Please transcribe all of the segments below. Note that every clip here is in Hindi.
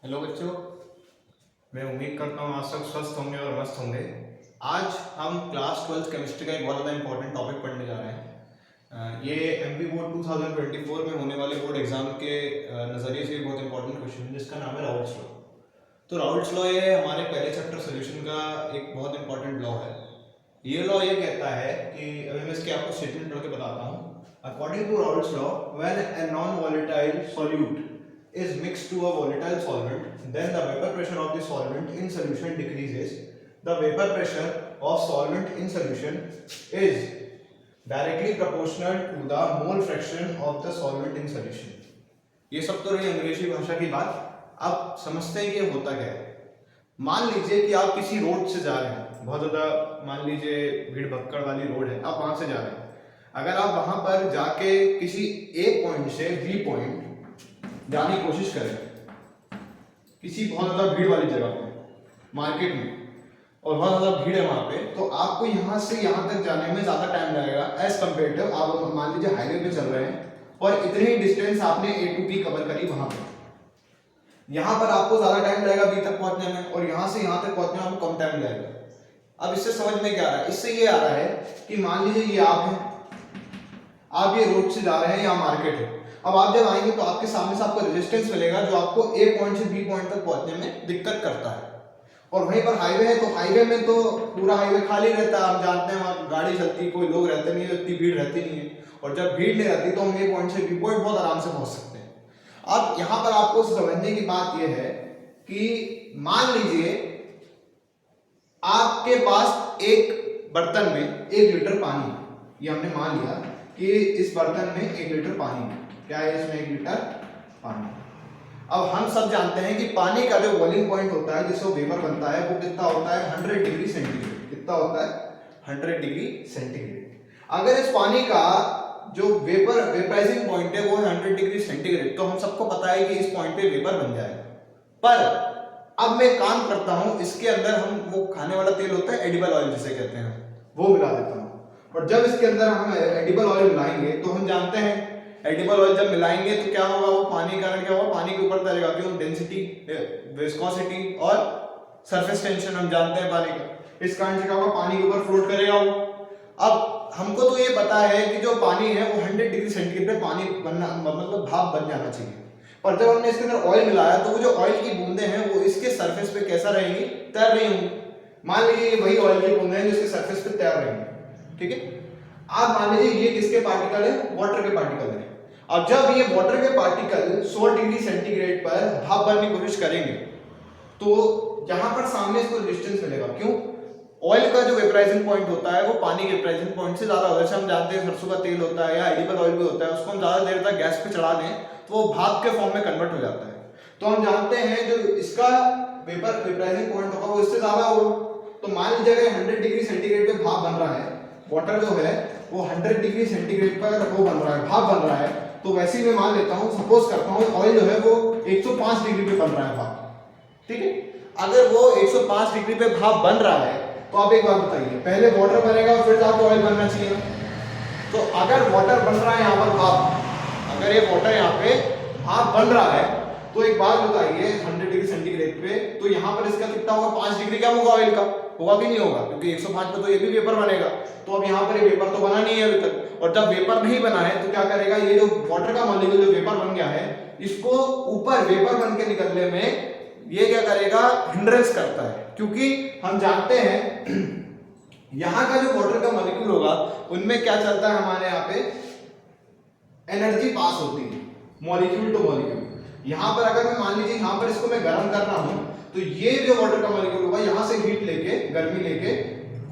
हेलो बच्चों, मैं उम्मीद करता हूँ आज तक स्वस्थ होंगे और मस्त होंगे। आज हम क्लास 12 केमिस्ट्री का एक बहुत ज़्यादा इंपॉर्टेंट टॉपिक पढ़ने जा रहे हैं। ये एमपी बोर्ड 2024 में होने वाले बोर्ड एग्जाम के नज़रिए से बहुत इंपॉर्टेंट क्वेश्चन है जिसका नाम है राउल्ट्स लॉ। तो राउल्ट्स लॉ ये हमारे पहले चैप्टर सोल्यूशन का एक बहुत इंपॉर्टेंट लॉ है। ये लॉ ये कहता है कि अभी मैं इसके आपको स्टेटमेंट पढ़ के बताता हूँ। According to Raoult's law, when a non volatile solute is mixed to a volatile solvent, then the vapor pressure of the solvent in solution decreases. The vapor pressure of solvent in solution is directly proportional to the mole fraction of the solvent in solution. ये सब तो रही अंग्रेजी भाषा की बात। अब समझते हैं कि ये होता क्या है। मान लीजिए कि आप किसी रोड से जा रहे हैं, बहुत ज़्यादा मान लीजिए भीड़ भक्कड़ वाली रोड है, आप वहां से जा रहे हैं। अगर आप वहां पर जाके किसी ए पॉइंट से बी पॉइंट जाने की कोशिश करें किसी बहुत ज्यादा भीड़ वाली जगह पे, मार्केट में, और बहुत ज्यादा भीड़ है वहां पे, तो आपको यहां से यहां तक जाने में ज्यादा टाइम लगेगा एज कम्पेयर टू आप मान लीजिए हाईवे पे चल रहे हैं और इतनी ही डिस्टेंस आपने ए टू बी कवर करी वहां पे। यहां पर आपको ज्यादा टाइम लगेगा बी तक पहुंचने में और यहां से यहां तक पहुंचने में आपको कम टाइम लगेगा। अब इससे समझ में क्या आ रहा है? इससे ये आ रहा है कि मान लीजिए ये आप हैं, आप ये रोड से जा रहे हैं, यहाँ मार्केट है। अब आप जब आएंगे तो आपके सामने से आपको रेजिस्टेंस मिलेगा जो आपको ए पॉइंट से बी पॉइंट तक पहुंचने में दिक्कत करता है। और वहीं पर हाईवे है तो हाईवे में तो पूरा हाईवे खाली रहता है, आप जानते हैं वहां गाड़ी चलती, कोई लोग रहते नहीं है, इतनी भीड़ रहती नहीं है। और जब भीड़ नहीं रहती तो हम ए पॉइंट से बी पॉइंट बहुत आराम से पहुंच सकते हैं। अब यहां पर आपको समझने की बात यह है कि मान लीजिए आपके पास एक बर्तन में 1 लीटर पानी, ये हमने मान लिया कि इस बर्तन में 1 लीटर पानी, क्या है इसमें 1 लीटर पानी। अब हम सब जानते हैं कि पानी का जो बॉइलिंग पॉइंट होता है जिससे वेपर बनता है वो कितना होता है? 100 डिग्री सेंटीग्रेड। कितना होता है? 100 डिग्री सेंटीग्रेड। अगर इस पानी का जो वेपराइजिंग पॉइंट है वो 100 डिग्री सेंटीग्रेड, तो हम सबको पता है कि इस पॉइंट पे वेपर बन जाएगा। पर अब मैं काम करता हूं, इसके अंदर हम वो खाने वाला तेल होता है एडिबल ऑयल जिसे कहते हैं, वो मिला देता हूं। और जब इसके अंदर हम एडिबल ऑयल मिलाएंगे तो हम जानते हैं एडिबल ऑयल जब मिलाएंगे तो क्या होगा? वो पानी के कारण क्या होगा? पानी के ऊपर तैरेगा। क्यों? डेंसिटी, विस्कोसिटी और सरफेस टेंशन हम जानते हैं पानी का। इस कारण से क्या होगा? पानी के ऊपर फ्लोट करेगा वो। अब हमको तो ये पता है कि जो पानी है वो 100 डिग्री सेंटीग्रेड पे पानी बनना, मतलब भाप बन जाना चाहिए। पर जब हमने इसके अंदर ऑयल मिलाया तो वो जो ऑयल की बूंदे हैं वो इसके सरफेस पे कैसा रहेंगी? तैर रही होंगी। मान लीजिए ये वही ऑयल की बूंदे हैं जो इसके सरफेस पे तैर रही हैं, ठीक है। आप मान लीजिए ये किसके पार्टिकल है? वाटर के पार्टिकल है। अब जब ये वाटर के पार्टिकल 100 डिग्री सेंटीग्रेड पर भाप बनने की कोशिश करेंगे तो यहां पर सामने इसको रेजिस्टेंस मिलेगा। क्यों? ऑयल का जो वेपराइजिंग पॉइंट होता है वो पानी के वेपराइजिंग पॉइंट से ज्यादा होता है। जैसे हम जानते हैं सरसों का तेल होता है या एडिबल ऑयल भी होता है, उसको हम ज्यादा देर तक गैस पे चढ़ा दें तो वो भाप के फॉर्म में कन्वर्ट हो जाता है। तो हम जानते हैं जो इसका वेपराइजिंग पॉइंट होगा वो इससे ज्यादा होगा। तो मान लीजिए अगर 100 डिग्री सेंटीग्रेड पे भाप बन रहा है, वाटर जो है वो 100 डिग्री सेंटीग्रेड पर वो बन रहा है, भाप बन रहा है, तो वैसे ही मैं मान लेता हूं, सपोज करता हूं ऑयल जो है वो 105 डिग्री पे बन रहा है भाप, ठीक है। अगर वो 105 डिग्री पे भाप बन रहा है तो आप एक बात बताइए, पहले वाटर बनेगा और फिर जाके ऑयल बनना चाहिए। तो अगर वाटर बन रहा है यहाँ पर भाप, अगर ये वाटर यहाँ पे भाप बन रहा है तो एक बात बताइए 100 डिग्री सेंटीग्रेड पे, तो यहाँ पर इसका कितना होगा? 5 डिग्री कम होगा ऑयल का, होगा कि नहीं होगा? क्योंकि 105 पे तो ये भी वेपर बनेगा। तो अब यहाँ पर ये वेपर तो बना नहीं है अभी तक, और जब वेपर नहीं बना है तो क्या करेगा? ये जो वाटर का मॉलिक्यूल जो वेपर बन गया है इसको ऊपर वेपर बन के निकलने में ये क्या करेगा? हिंड्रेंस करता है। क्योंकि हम जानते हैं यहाँ का जो वाटर का मॉलिक्यूल होगा उनमें क्या चलता है? हमारे यहाँ पे एनर्जी पास होती है मॉलिक्यूल टू मॉलिक्यूल। यहाँ पर अगर मैं मान लीजिए यहाँ पर इसको मैं गर्म कर रहा हूँ तो ये जो वाटर का मॉलिक्यूल होगा यहाँ से हीट लेके, गर्मी लेके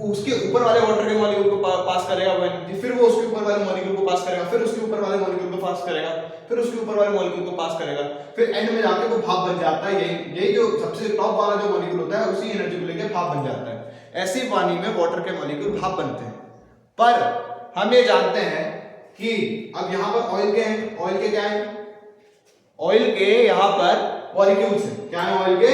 उसके ऊपर वाले वाटर के मॉलिक्यूल को पास करेगा वो एनर्जी, फिर वो उसके ऊपर वाले मॉलिक्यूल को पास करेगा, फिर उसके ऊपर वाले मॉलिक्यूल को पास करेगा, फिर उसके ऊपर वाले मॉलिक्यूल को पास करेगा, फिर एंड में जाके वो भाप बन जाता है। यही जो सबसे टॉप वाला जो मॉलिक्यूल होता है उसी एनर्जी को लेके भाप बन जाता है। ऐसे ही पानी में वाटर के मॉलिक्यूल भाप बनते हैं। पर हम ये जानते हैं कि अब यहाँ पर ऑयल के हैं, ऑयल के क्या है? ऑयल के यहाँ पर मॉलिक्यूल्स हैं। क्या है? ऑयल के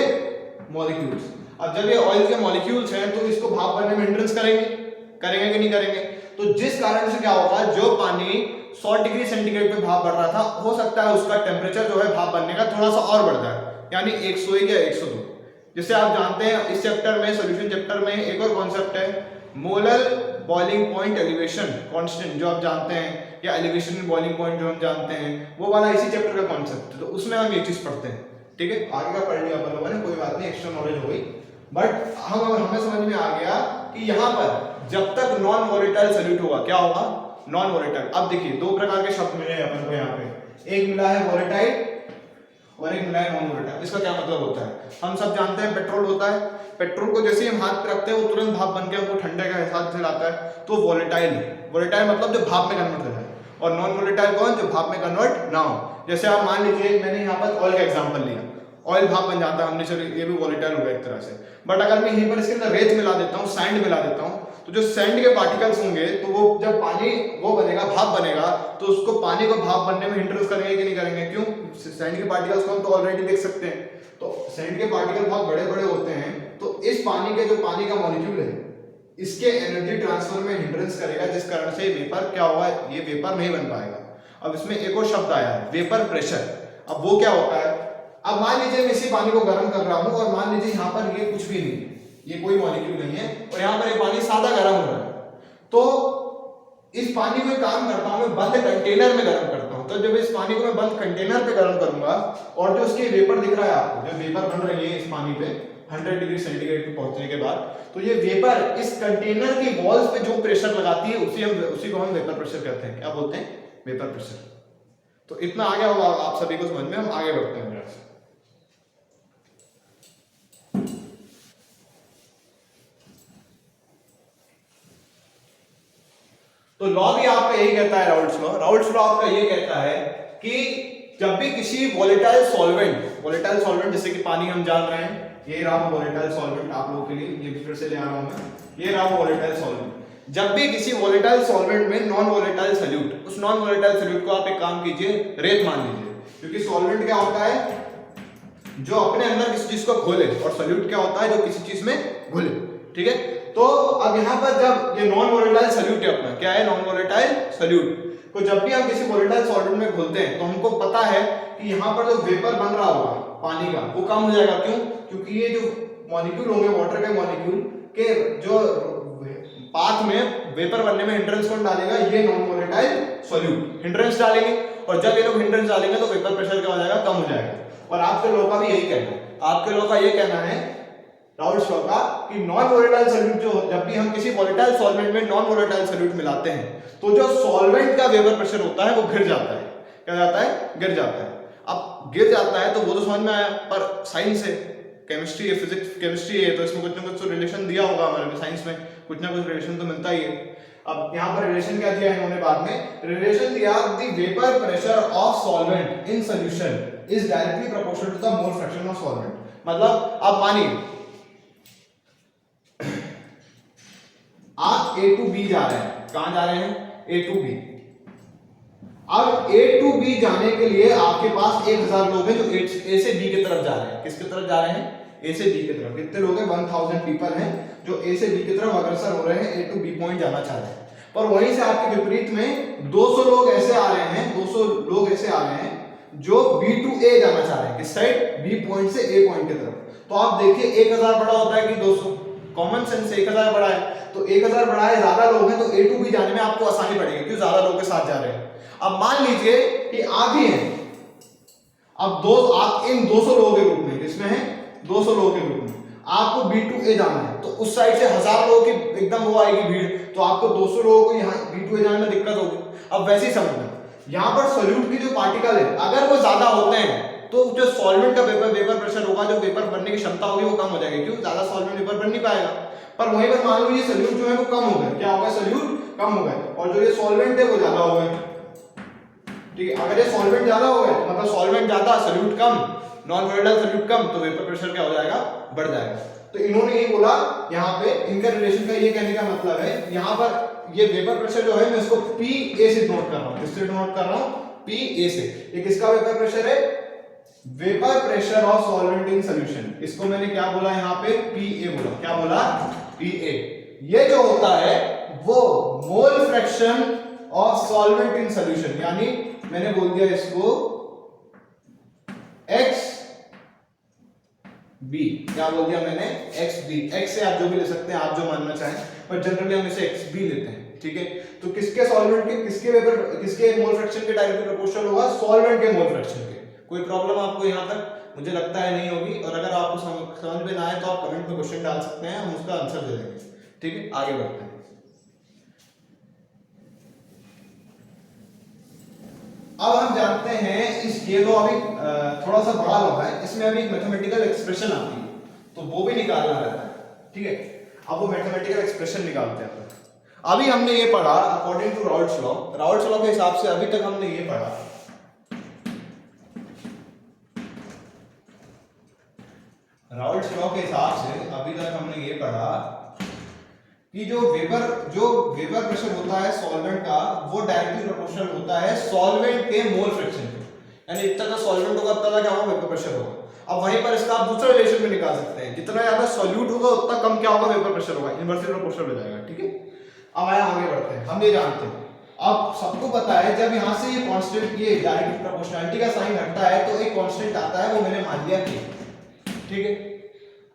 मॉलिक्यूल्स। अब जब ये ऑयल के मॉलिक्यूल्स हैं तो इसको भाप बनने में हिंड्रेंस करेंगे कि नहीं करेंगे? तो जिस कारण से क्या होगा, जो पानी 100 डिग्री सेंटीग्रेड पे भाप बढ़ रहा था, हो सकता है उसका टेम्परेचर जो है भाप बनने का थोड़ा सा और बढ़ जाए। यानी 101 या 102। जैसे आप जानते हैं इस चैप्टर में, सॉल्यूशन चैप्टर में एक और कॉन्सेप्ट है molar boiling point elevation constant, जो आप जानते हैं, या एलिवेशन बॉइलिंग पॉइंट जो हम जानते हैं, वो वाला इसी चैप्टर का कॉन्सेप्ट है। तो उसमें हम ये चीज पढ़ते हैं, ठीक है। आगे का पढ़ लिया अपन लोगों ने, कोई बात नहीं, एक्स्ट्रा नॉलेज हो गई। बट हमें समझ में आ गया कि यहाँ पर जब तक नॉन वोलेटाइल सॉल्यूट होगा, क्या होगा, नॉन वोलेटाइल। अब देखिए दो प्रकार के शब्द मिले अपन को यहाँ पे, एक मिला है वोलेटाइल और एक मिला है नॉन वोलेटाइल। इसका क्या मतलब होता है, हम सब जानते हैं पेट्रोल होता है, पेट्रोल को जैसे हम हाथ पे रखते हैं वो तुरंत भाप बन के हमको ठंडे का एहसास दिलाता है, तो वोलेटाइल है। वोलेटाइल मतलब जो भाप में कन्वर्ट हो जाए, और नॉन वोलेटाइल कौन, जो भाप में कन्वर्ट ना हो। जैसे आप मान लीजिए मैंने यहाँ पर ऑयल का एग्जांपल लिया, ऑयल भाप बन जाता है, हमने चलो ये भी वोलेटाइल हो गया एक तरह से। बट अगर मैं यहीं पर इसके अंदर रेत मिला देता हूँ, सैंड मिला देता हूँ, तो जो सैंड के पार्टिकल्स होंगे, तो वो जब पानी वो बनेगा, भाप बनेगा, तो उसको पानी को भाप बनने में हिंड्रेंस करेंगे कि नहीं करेंगे? क्यों? सैंड के पार्टिकल्स को हम तो ऑलरेडी देख सकते हैं, तो सैंड के पार्टिकल बहुत बड़े बड़े होते हैं, तो इस पानी के जो पानी का मॉलिक्यूल है, इसके एनर्जी ट्रांसफर में हिंड्रेंस करेगा, जिस कारण से वेपर क्या होगा, ये वेपर नहीं बन पाएगा। अब इसमें एक और शब्द आया है वेपर प्रेशर। अब वो क्या होता है, अब मान लीजिए मैं इसी पानी को गर्म कर रहा हूं, और मान लीजिए यहाँ पर ये कुछ भी नहीं है, ये कोई मॉलिक्यूल नहीं है, और यहाँ पर ये पानी सादा गर्म हो रहा है, तो इस पानी को काम करता हूं मैं बंद कंटेनर में गर्म करता हूं। तो जब इस पानी को मैं बंद कंटेनर पे गर्म करूंगा, और जो उसके वेपर दिख रहा है आपको, जो वेपर बन रही है इस पानी पे 100 डिग्री सेंटीग्रेड पे पहुंचने के बाद, तो ये वेपर इस कंटेनर की वॉल्स पे जो प्रेशर लगाती है उसी को हम वेपर प्रेशर कहते हैं। क्या बोलते हैं? Vapour pressure. तो इतना आ गया होगा आप सभी को समझ में, हम आगे बढ़ते हैं। तो लॉ भी आपका यही कहता है, राउल्ट्स लॉ आपका ये कहता है कि जब भी किसी वोलेटाइल सॉल्वेंट जैसे कि पानी हम जान रहे हैं, ये रहा वोलेटाइल सॉल्वेंट आप लोगों के लिए, ये भी फिर से ले आ रहा हूं मैं, ये रहा वोलेटाइल सॉल्वेंट। जब भी किसी वोलेटाइल सॉल्वेंट में नॉन वोलेटाइल सॉल्यूट, उस नॉन वोलेटाइल सॉल्यूट को आप एक काम कीजिए, रेत मान लीजिए, क्योंकि सॉल्वेंट क्या होता है, जो अपने अंदर किसी चीज को घोले, और सॉल्यूट क्या होता है, जो किसी चीज में घुले, ठीक है। तो अब यहाँ पर जब ये नॉन वोलेटाइल सॉल्यूट है अपना, क्या है, नॉन वोलेटाइल सॉल्यूट, तो जब भी हम किसी वोलेटाइल सॉल्वेंट में घोलते हैं, तो हमको पता है कि यहाँ पर जो वेपर बन रहा होगा पानी का, वो कम हो जाएगा। क्यों? क्योंकि ये जो मॉलिक्यूल होंगे, वाटर के मॉलिक्यूल के जो पाथ में वेपर बनने में हिंड्रेंस कौन डालेगा, ये नॉन वोलेटाइल सॉल्यूट हिंड्रेंस डालेंगे, और जब ये लोग हिंड्रेंस डालेंगे तो वेपर प्रेशर क्या हो जाएगा, कम हो जाएगा। और आपके लॉ का भी यही कहना है, आपके लॉ का ये कहना है राउल्ट्स लॉ का, कि नॉन वोलेटाइल सॉल्यूट जो, जब भी हम किसी वोलेटाइल सॉल्वेंट में नॉन वोलेटाइल सॉल्यूट मिलाते हैं, तो जो सॉल्वेंट का वेपर प्रेशर होता है वो गिर जाता है। क्या जाता है? गिर जाता है। अब गिर जाता है तो वो तो समझ में आया, पर साइंस है, केमिस्ट्री है, फिजिक्स केमिस्ट्री है, तो इसमें कुछ ना कुछ तो रिलेशन दिया होगा हमारे साइंस में, कुछ ना कुछ रिलेशन तो मिलता ही है। अब यहाँ पर रिलेशन क्या दिया है इन्होंने, बाद में रिलेशन दिया, the vapour pressure of solvent in solution is directly proportional to the mole fraction of solvent. मतलब आप मानिए आप A to B जा रहे हैं, कहां जा रहे हैं, A to B। अब A to B जाने के लिए आपके पास 1000 लोग हैं जो A से B की तरफ जा रहे हैं। किसकी तरफ जा रहे हैं? A से B की तरफ। कितने लोग हैं? 1000 पीपल हैं जो A से B की तरफ अग्रसर हो रहे हैं, A to B पॉइंट जाना चाह रहे हैं। पर वहीं से आपके विपरीत में 200 लोग ऐसे आ रहे हैं, 200 लोग ऐसे आ रहे हैं जो B to A जाना चाह रहे हैं। किस साइड? B पॉइंट से A पॉइंट की तरफ। तो आप देखिए 1000 बड़ा होता है कि 200? कॉमन सेंस से 1000 बड़ा है, तो 1000 बड़ा है, ज्यादा लोग हैं, तो A to B जाने में आपको आसानी पड़ेगी, क्यों? ज्यादा लोग के साथ जा रहे हैं। अब मान लीजिए कि आप ही हैं, अब आप इन 200 लोगों के ग्रुप में, किसमें है? 200 लोगों के ग्रुप में आपको B to A जाना है, तो उस साइड से 1000 लोगों की एकदम वो आएगी भीड़, तो आपको 200 लोगों को यहाँ B to A जाने में दिक्कत होगी। अब वैसे ही समझना, यहाँ पर सॉल्यूट की जो पार्टिकल है, अगर वो ज्यादा होते हैं तो जो सॉल्वेंट का वेपर प्रेशर होगा, जो वेपर बनने की क्षमता होगी वो कम हो जाएगी, क्यों? ज्यादा सॉल्वेंट वेपर बन नहीं पाएगा। पर वहीं पर मान लो ये सॉल्यूट जो है वो कम हो गए, क्या होगा? सॉल्यूट कम हो गए, और जो ये सॉल्वेंट है वो ज्यादा हो गए, ठीक है। अगर ये सॉल्वेंट ज्यादा हो गए, मतलब सॉल्वेंट ज्यादा, सॉल्यूट कम, नॉन वोलेटाइल सॉल्यूट कम, तो वेपर प्रेशर क्या हो जाएगा? बढ़ जाएगा। तो इन्होंने ये बोला, यहाँ पे इनका रिलेशन का ये कहने का मतलब है, यहाँ पर ये वेपर प्रेशर जो है मैं इसको PA से नोट कर रहा हूँ। किससे नोट कर रहा हूँ? PA से। ये किसका वेपर प्रेशर है? Vapour pressure of solvent in solution. इसको मैंने क्या बोला यहाँ पे? PA बोला। क्या बोला? PA। ये जो होता है वो मोल fraction of solvent in solution, यानी मैंने बोल दिया इसको X बी, क्या बोल दिया मैंने, एक्स बी। एक्स से आप जो भी ले सकते हैं, आप जो मानना चाहें, पर जनरली हम इसे एक्स बी लेते हैं, ठीक है। तो किसके सॉल्वेंट के, किसके वेपर, किसके मोल फ्रैक्शन के डायरेक्टली प्रोपोर्शनल होगा, सॉल्वेंट के मोल फ्रैक्शन के। कोई प्रॉब्लम आपको यहाँ तक, मुझे लगता है नहीं होगी, और अगर आपको समझ में ना आए तो आप कमेंट में क्वेश्चन डाल सकते हैं, हम उसका आंसर दे देंगे, ठीक है। आगे बढ़ते हैं। अब हम जानते हैं इस, ये तो अभी थोड़ा सा बड़ा लॉ है, इसमें अभी एक मैथमेटिकल एक्सप्रेशन आती है, तो वो भी निकालना रहता है, ठीक है। अब वो मैथमेटिकल एक्सप्रेशन निकालते हैं। अभी हमने ये पढ़ा according to Raoult's law, Raoult's law के हिसाब से अभी तक हमने ये पढ़ा, राउल्ट्स लॉ के हिसाब से अभी तक हमने ये पढ़ा कि जो वेपर प्रेशर होता है सॉल्वेंट का, वो डायरेक्टली प्रोपोर्शनल होता है सॉल्वेंट के मोल फ्रैक्शन के, यानी इतना का सॉल्वेंट होगा उतना क्या होगा, वेपर प्रेशर होगा। अब वहीं पर इसका आप दूसरा रिलेशन में निकाल सकते हैं, जितना ज्यादा सॉल्यूट होगा उतना कम क्या होगा, वेपर प्रेशर होगा, इनवर्सली प्रोपोर्शनल हो जाएगा, ठीक है। अब आगे बढ़ते हैं, हम ये जानते हैं, अब सबको पता है जब यहां से ये कांस्टेंट, ये डायरेक्ट प्रोपोर्शनलिटी का साइन हटता है तो एक कांस्टेंट आता है, वो मैंने मान लिया कि, ठीक है।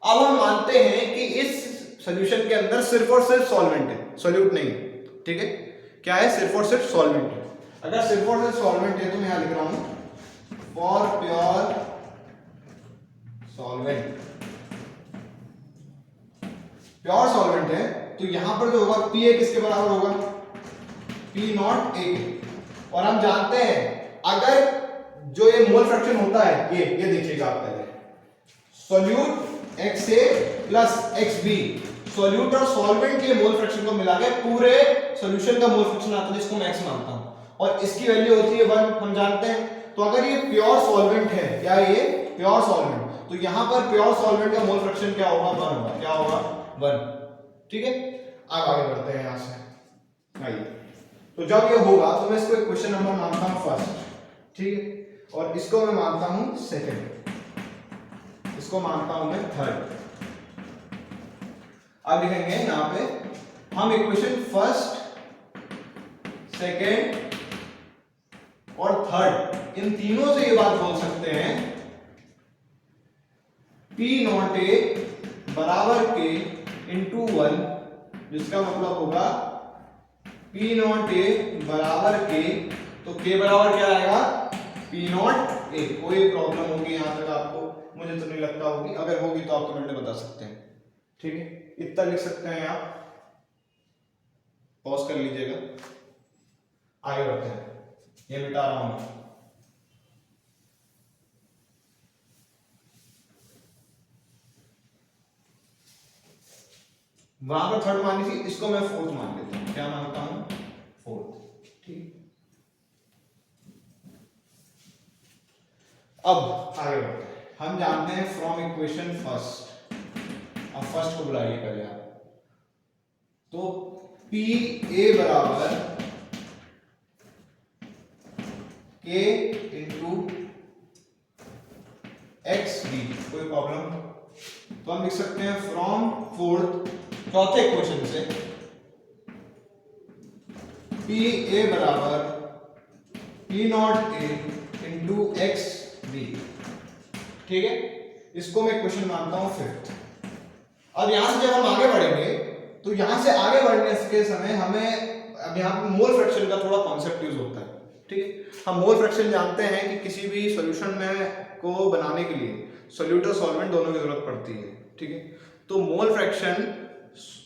अब हम मानते हैं कि इस सॉल्यूशन के अंदर सिर्फ और सिर्फ सॉल्वेंट है, सॉल्यूट नहीं, ठीक है। क्या है, सिर्फ और सिर्फ सॉल्वेंट है। अगर सिर्फ और सिर्फ सॉल्वेंट है तो मैं यहां लिख रहा हूं for pure solvent, pure solvent है, तो यहां पर जो होगा पी ए किसके बराबर होगा, पी नॉट ए के। और हम जानते हैं अगर जो ये मोल फ्रैक्शन होता है, ये देखिएगा आप पहले, सॉल्यूट एक्स ए प्लस एक्स बी, सॉल्यूट और सॉल्वेंट के मोल फ्रैक्शन को मिला के पूरे सॉल्यूशन का मोल फ्रैक्शन आता है, जिसको मैं एक्स मानता हूं, और इसकी वैल्यू होती है 1, हम जानते हैं। तो अगर ये प्योर सॉल्वेंट है, क्या ये प्योर सॉल्वेंट, तो यहां पर प्योर सॉल्वेंट का मोल फ्रैक्शन क्या होगा, 1 होगा, क्या होगा, 1, ठीक है। अब आगे बढ़ते हैं यहां से, आइए। तो जब ये होगा तो मैं इसको क्वेश्चन नंबर मानता हूं फर्स्ट, ठीक है, और इसको मैं मानता हूं सेकंड, इसको मानता हूं मैं थर्ड। अब लिखेंगे यहां पे हम इक्वेशन फर्स्ट, सेकंड और थर्ड, इन तीनों से ये बात बोल सकते हैं P नॉट ए बराबर के इंटू 1, जिसका मतलब होगा P नॉट ए बराबर के, तो K बराबर क्या आएगा, P नॉट ए। कोई प्रॉब्लम होगी यहां तक आपको, मुझे तो नहीं लगता होगी, अगर होगी तो आप कमेंट में बता सकते हैं, ठीक है। इतना लिख सकते हैं आप, पॉज कर लीजिएगा, आगे बढ़ते हैं। ये मिटा रहा हूं मैं, वहां पर थर्ड मानी थी, इसको मैं फोर्थ मान लेता हूं, क्या मानता हूं, फोर्थ, ठीक। अब आगे बढ़ते हैं, हम जानते हैं फ्रॉम इक्वेशन फर्स्ट, अब फर्स्ट को बुलाइए पहले आप, तो पी ए बराबर के इंटू एक्स बी, कोई प्रॉब्लम, तो हम लिख सकते हैं फ्रॉम फोर्थ, चौथे इक्वेशन से पी ए बराबर P not A into X B, ठीक है। इसको मैं क्वेश्चन मानता हूं फिफ्थ। अब यहां से जब हम आगे बढ़ेंगे तो यहां से आगे बढ़ने के समय हमें, अब यहां पर मोल फ्रैक्शन का थोड़ा कॉन्सेप्ट यूज होता है, ठीक है। हम मोल फ्रैक्शन जानते हैं कि किसी भी सॉल्यूशन में को बनाने के लिए सॉल्यूट और सॉल्वेंट दोनों की जरूरत पड़ती है, ठीक है। तो मोल फ्रैक्शन,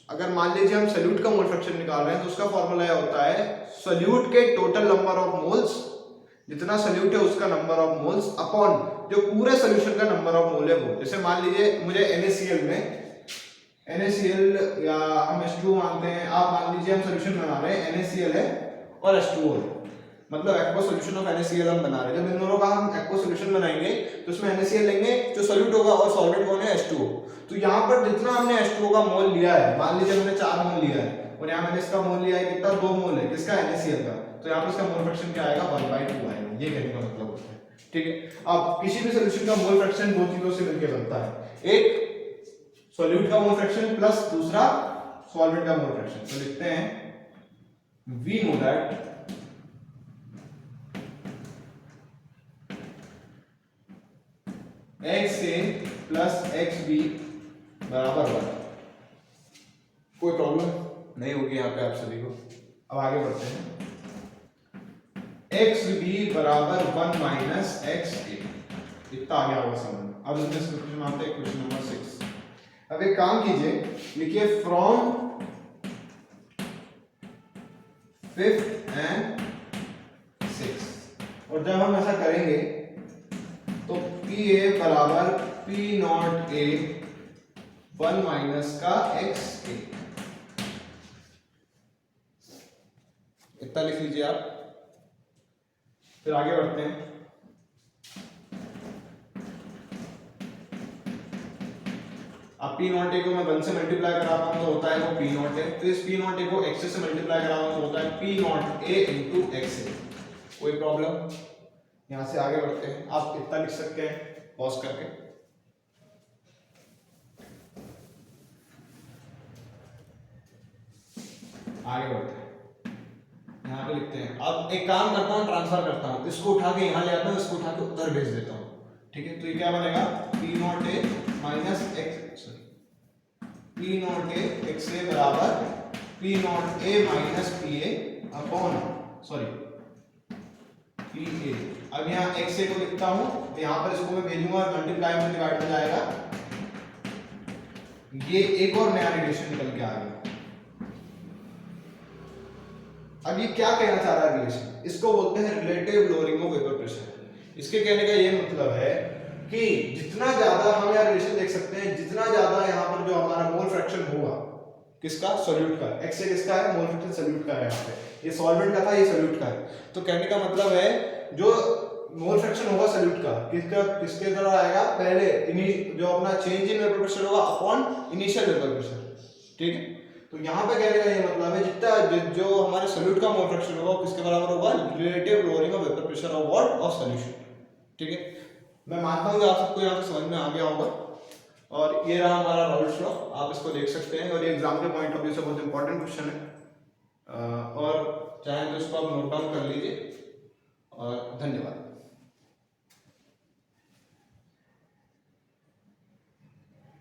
अगर मान लीजिए हम सॉल्यूट का मोल फ्रैक्शन निकाल रहे हैं तो उसका फॉर्मूला यह होता है सॉल्यूट के टोटल नंबर ऑफ मोल्स, जितना सॉल्यूट है उसका नंबर ऑफ मोल्स अपॉन जो पूरे सॉल्यूशन का नंबर ऑफ मोल है वो। जैसे मान लीजिए मुझे NaCl में, NaCl या हम H2O मानते हैं, आप मान लीजिए हम सॉल्यूशन बना रहे हैं, NaCl है और H2O है, मतलब एक्वा सॉल्यूशन ऑफ NaCl हम बना रहे हैं। जब इन दोनों का हम एक्वा सॉल्यूशन बनाएंगे तो उसमें NaCl लेंगे, जो सॉल्यूट होगा, और सॉल्वेंट कौन है, H2O। तो यहाँ पर जितना हमने H2O का मोल लिया है, मान लीजिए हमने 4 मोल लिया है, और यहाँ मैंने इसका मोल लिया है कितना, 2 मोल है, किसका, NaCl का, तो यहाँ पर इसका मोल फ्रैक्शन क्या आएगा, 1/2 आएगा, ये कहने का मतलब होता है, ठीक है। अब किसी भी सॉल्यूशन का मोल फ्रैक्शन दो चीजों से मिलकर बनता है, एक सॉल्यूट का मोल फ्रैक्शन प्लस दूसरा सॉल्वेंट का मोल फ्रैक्शन। तो लिखते हैं we know that x A plus X B बराबर 1। कोई प्रॉब्लम नहीं होगी यहाँ पे आप सभी को। अब आगे बढ़ते हैं। एक्स बी बराबर 1 माइनस एक्स ए, इतना आ गया होगा समझ। अब इसमें क्वेश्चन आते हैं, क्वेश्चन नंबर 6। अब एक काम कीजिए, लिखिए फ्रॉम 5th and 6th, और जब हम ऐसा करेंगे तो पी ए बराबर पी नॉट ए 1 माइनस का एक्स ए, इतना लिख लीजिए आप। फिर आगे बढ़ते हैं। अब पी नॉट ए को मैं 1 से मल्टीप्लाई कराता हूं तो होता है वो पी नॉट ए, तो इस पी नॉट ए को एक्स से मल्टीप्लाई कराऊंगा तो होता है P not A into X A. कोई प्रॉब्लम? यहां से आगे बढ़ते हैं। आप इतना लिख सकते हैं पॉज करके। आगे बढ़ते हैं, यहाँ पे लिखते हैं। अब एक काम करता हूँ, ट्रांसफर करता हूँ, इसको उठा के यहाँ ले आता हूँ, इसको उठा के उधर भेज देता हूँ। ठीक है, तो ये क्या बनेगा? P not A minus X, P not A X A बराबर P not A minus P A upon P A. अब यहाँ एक्स ए को लिखता हूँ, तो यहाँ पर इसको मैं भेजूंगा और मल्टीप्लाई में डिवाइड हो जाएगा। ये एक और नया रिलेशन निकल के आ गया। अब ये क्या कहना चाह रहा है रिलेशन? इसको बोलते हैं relative lowering of vapour pressure. इसके कहने का ये मतलब है कि जितना ज्यादा हम यहाँ रिलेशन देख सकते हैं, जितना ज्यादा यहाँ पर जो हमारा मोल फ्रैक्शन होगा, किसका? सॉल्यूट का। एक्स ए किसका है? मोल फ्रैक्शन सॉल्यूट का है। यहाँ पे ये सॉल्वेंट का था, ये सॉल्यूट का है। तो कहने का मतलब है जो मोल फ्रैक्शन होगा सॉल्यूट का, किसके तरह आएगा? पहले जो अपना चेंज इन वेपर प्रेशर होगा अपॉन इनिशियल वेपर प्रेशर। ठीक है, तो यहाँ पे कहने का ये मतलब है जितना जो हमारे सॉल्यूट का मोल फ्रैक्शन होगा किसके बराबर होगा? Relative lowering of vapour pressure of what? Of solution. ठीक है, मैं मानता हूँ कि आप सबको यहाँ पे समझ में आ गया होगा। और ये रहा हमारा राउल्ट्स लॉ, आप इसको देख सकते हैं और ये एग्जाम के पॉइंट ऑफ व्यू से बहुत इंपॉर्टेंट क्वेश्चन है। और चाहे तो इसको आप नोट डाउन कर लीजिए। और धन्यवाद।